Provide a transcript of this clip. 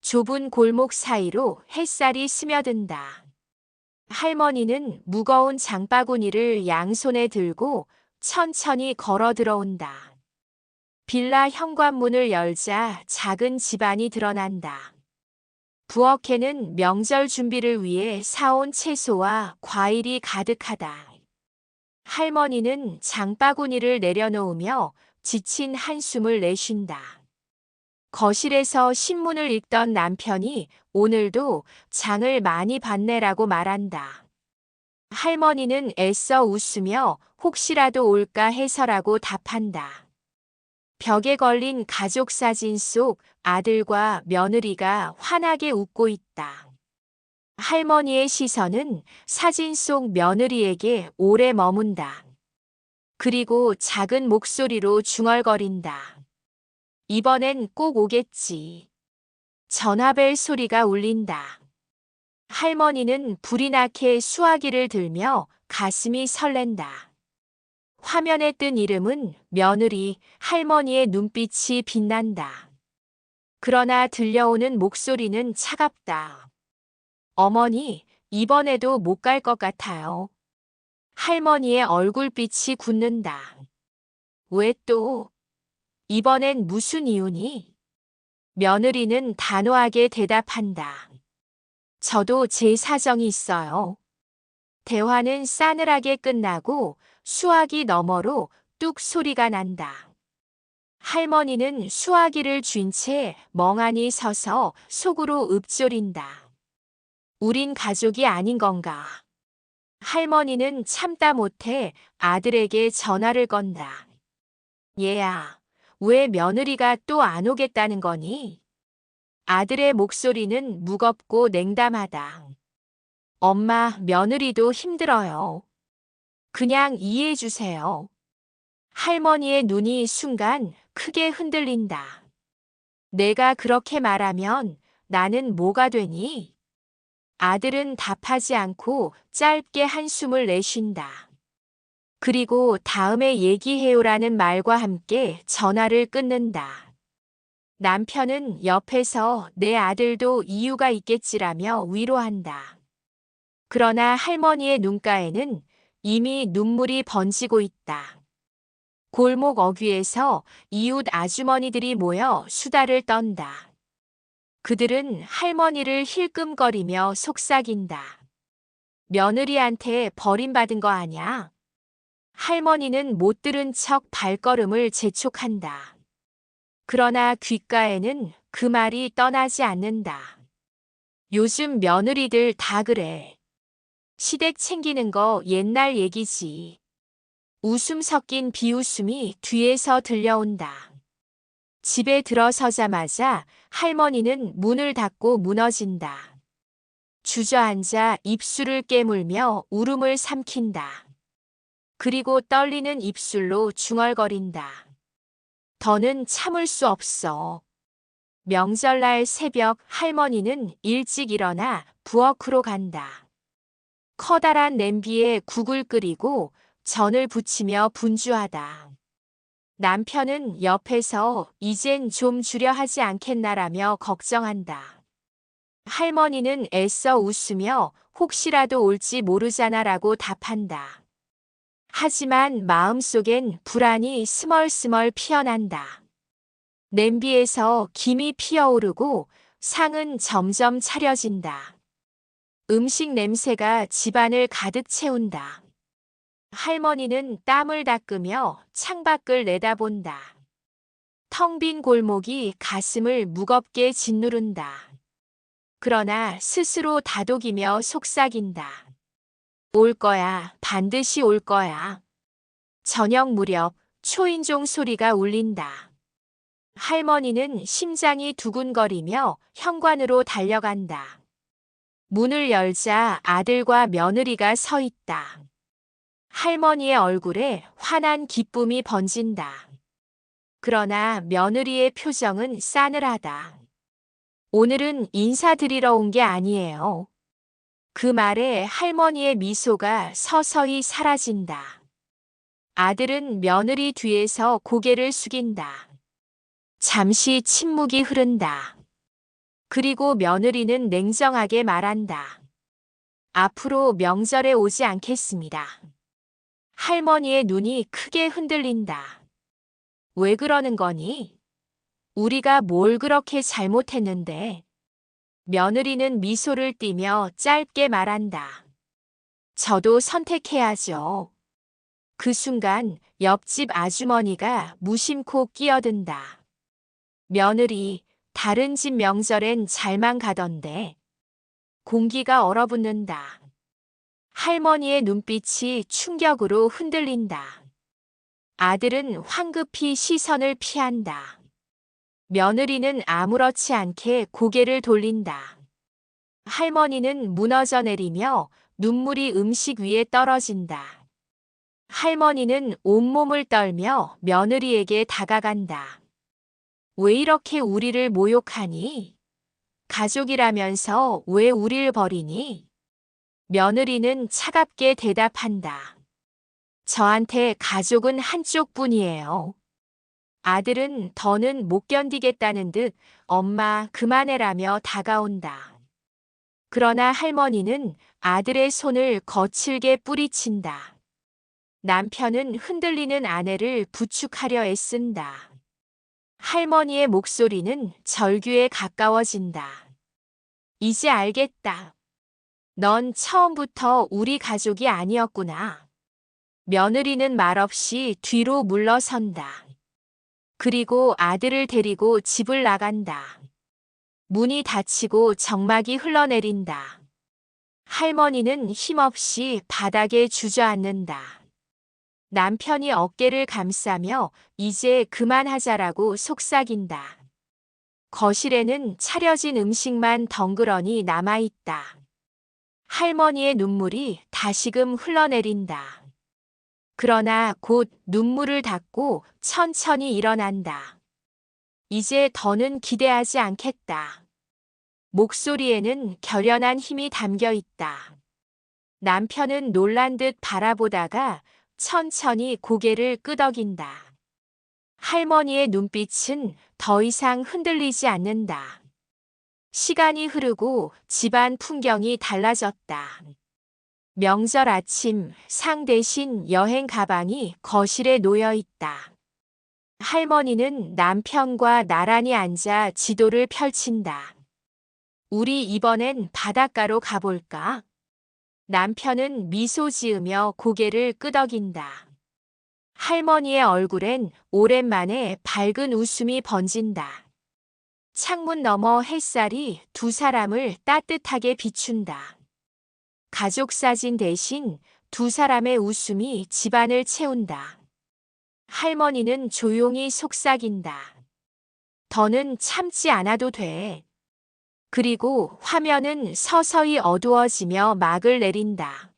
좁은 골목 사이로 햇살이 스며든다. 할머니는 무거운 장바구니를 양손에 들고 천천히 걸어 들어온다. 빌라 현관문을 열자 작은 집안이 드러난다. 부엌에는 명절 준비를 위해 사온 채소와 과일이 가득하다. 할머니는 장바구니를 내려놓으며 지친 한숨을 내쉰다. 거실에서 신문을 읽던 남편이 오늘도 장을 많이 봤네라고 말한다. 할머니는 애써 웃으며 혹시라도 올까 해서라고 답한다. 벽에 걸린 가족 사진 속 아들과 며느리가 환하게 웃고 있다. 할머니의 시선은 사진 속 며느리에게 오래 머문다. 그리고 작은 목소리로 중얼거린다. 이번엔 꼭 오겠지. 전화벨 소리가 울린다. 할머니는 불이 나게 수화기를 들며 가슴이 설렌다. 화면에 뜬 이름은 며느리, 할머니의 눈빛이 빛난다. 그러나 들려오는 목소리는 차갑다. 어머니, 이번에도 못 갈 것 같아요. 할머니의 얼굴빛이 굳는다. 왜 또? 이번엔 무슨 이유니? 며느리는 단호하게 대답한다. 저도 제 사정이 있어요. 대화는 싸늘하게 끝나고 수화기 너머로 뚝 소리가 난다. 할머니는 수화기를 쥔 채 멍하니 서서 속으로 읊조린다. 우린 가족이 아닌 건가? 할머니는 참다 못해 아들에게 전화를 건다. 얘야, 왜 며느리가 또 안 오겠다는 거니? 아들의 목소리는 무겁고 냉담하다. 엄마, 며느리도 힘들어요. 그냥 이해해 주세요. 할머니의 눈이 순간 크게 흔들린다. 내가 그렇게 말하면 나는 뭐가 되니? 아들은 답하지 않고 짧게 한숨을 내쉰다. 그리고 다음에 얘기해요라는 말과 함께 전화를 끊는다. 남편은 옆에서 내 아들도 이유가 있겠지라며 위로한다. 그러나 할머니의 눈가에는 이미 눈물이 번지고 있다. 골목 어귀에서 이웃 아주머니들이 모여 수다를 떤다. 그들은 할머니를 힐끔거리며 속삭인다. 며느리한테 버림받은 거 아냐? 할머니는 못 들은 척 발걸음을 재촉한다. 그러나 귓가에는 그 말이 떠나지 않는다. 요즘 며느리들 다 그래. 시댁 챙기는 거 옛날 얘기지. 웃음 섞인 비웃음이 뒤에서 들려온다. 집에 들어서자마자 할머니는 문을 닫고 무너진다. 주저앉아 입술을 깨물며 울음을 삼킨다. 그리고 떨리는 입술로 중얼거린다. 더는 참을 수 없어. 명절날 새벽 할머니는 일찍 일어나 부엌으로 간다. 커다란 냄비에 국을 끓이고 전을 부치며 분주하다. 남편은 옆에서 이젠 좀 줄여 하지 않겠나라며 걱정한다. 할머니는 애써 웃으며 혹시라도 올지 모르잖아라고 답한다. 하지만 마음속엔 불안이 스멀스멀 피어난다. 냄비에서 김이 피어오르고 상은 점점 차려진다. 음식 냄새가 집안을 가득 채운다. 할머니는 땀을 닦으며 창밖을 내다본다. 텅 빈 골목이 가슴을 무겁게 짓누른다. 그러나 스스로 다독이며 속삭인다. 올 거야, 반드시 올 거야. 저녁 무렵 초인종 소리가 울린다. 할머니는 심장이 두근거리며 현관으로 달려간다. 문을 열자 아들과 며느리가 서 있다. 할머니의 얼굴에 환한 기쁨이 번진다. 그러나 며느리의 표정은 싸늘하다. 오늘은 인사드리러 온 게 아니에요. 그 말에 할머니의 미소가 서서히 사라진다. 아들은 며느리 뒤에서 고개를 숙인다. 잠시 침묵이 흐른다. 그리고 며느리는 냉정하게 말한다. 앞으로 명절에 오지 않겠습니다. 할머니의 눈이 크게 흔들린다. 왜 그러는 거니? 우리가 뭘 그렇게 잘못했는데? 며느리는 미소를 띠며 짧게 말한다. 저도 선택해야죠. 그 순간 옆집 아주머니가 무심코 끼어든다. 며느리, 다른 집 명절엔 잘만 가던데. 공기가 얼어붙는다. 할머니의 눈빛이 충격으로 흔들린다. 아들은 황급히 시선을 피한다. 며느리는 아무렇지 않게 고개를 돌린다. 할머니는 무너져 내리며 눈물이 음식 위에 떨어진다. 할머니는 온몸을 떨며 며느리에게 다가간다. 왜 이렇게 우리를 모욕하니? 가족이라면서 왜 우릴 버리니? 며느리는 차갑게 대답한다. 저한테 가족은 한쪽뿐이에요. 아들은 더는 못 견디겠다는 듯 엄마 그만해라며 다가온다. 그러나 할머니는 아들의 손을 거칠게 뿌리친다. 남편은 흔들리는 아내를 부축하려 애쓴다. 할머니의 목소리는 절규에 가까워진다. 이제 알겠다. 넌 처음부터 우리 가족이 아니었구나. 며느리는 말없이 뒤로 물러선다. 그리고 아들을 데리고 집을 나간다. 문이 닫히고 정막이 흘러내린다. 할머니는 힘없이 바닥에 주저앉는다. 남편이 어깨를 감싸며 이제 그만하자라고 속삭인다. 거실에는 차려진 음식만 덩그러니 남아있다. 할머니의 눈물이 다시금 흘러내린다. 그러나 곧 눈물을 닦고 천천히 일어난다. 이제 더는 기대하지 않겠다. 목소리에는 결연한 힘이 담겨 있다. 남편은 놀란 듯 바라보다가 천천히 고개를 끄덕인다. 할머니의 눈빛은 더 이상 흔들리지 않는다. 시간이 흐르고 집안 풍경이 달라졌다. 명절 아침 상 대신 여행 가방이 거실에 놓여 있다. 할머니는 남편과 나란히 앉아 지도를 펼친다. 우리 이번엔 바닷가로 가볼까? 남편은 미소 지으며 고개를 끄덕인다. 할머니의 얼굴엔 오랜만에 밝은 웃음이 번진다. 창문 너머 햇살이 두 사람을 따뜻하게 비춘다. 가족 사진 대신 두 사람의 웃음이 집안을 채운다. 할머니는 조용히 속삭인다. 더는 참지 않아도 돼. 그리고 화면은 서서히 어두워지며 막을 내린다.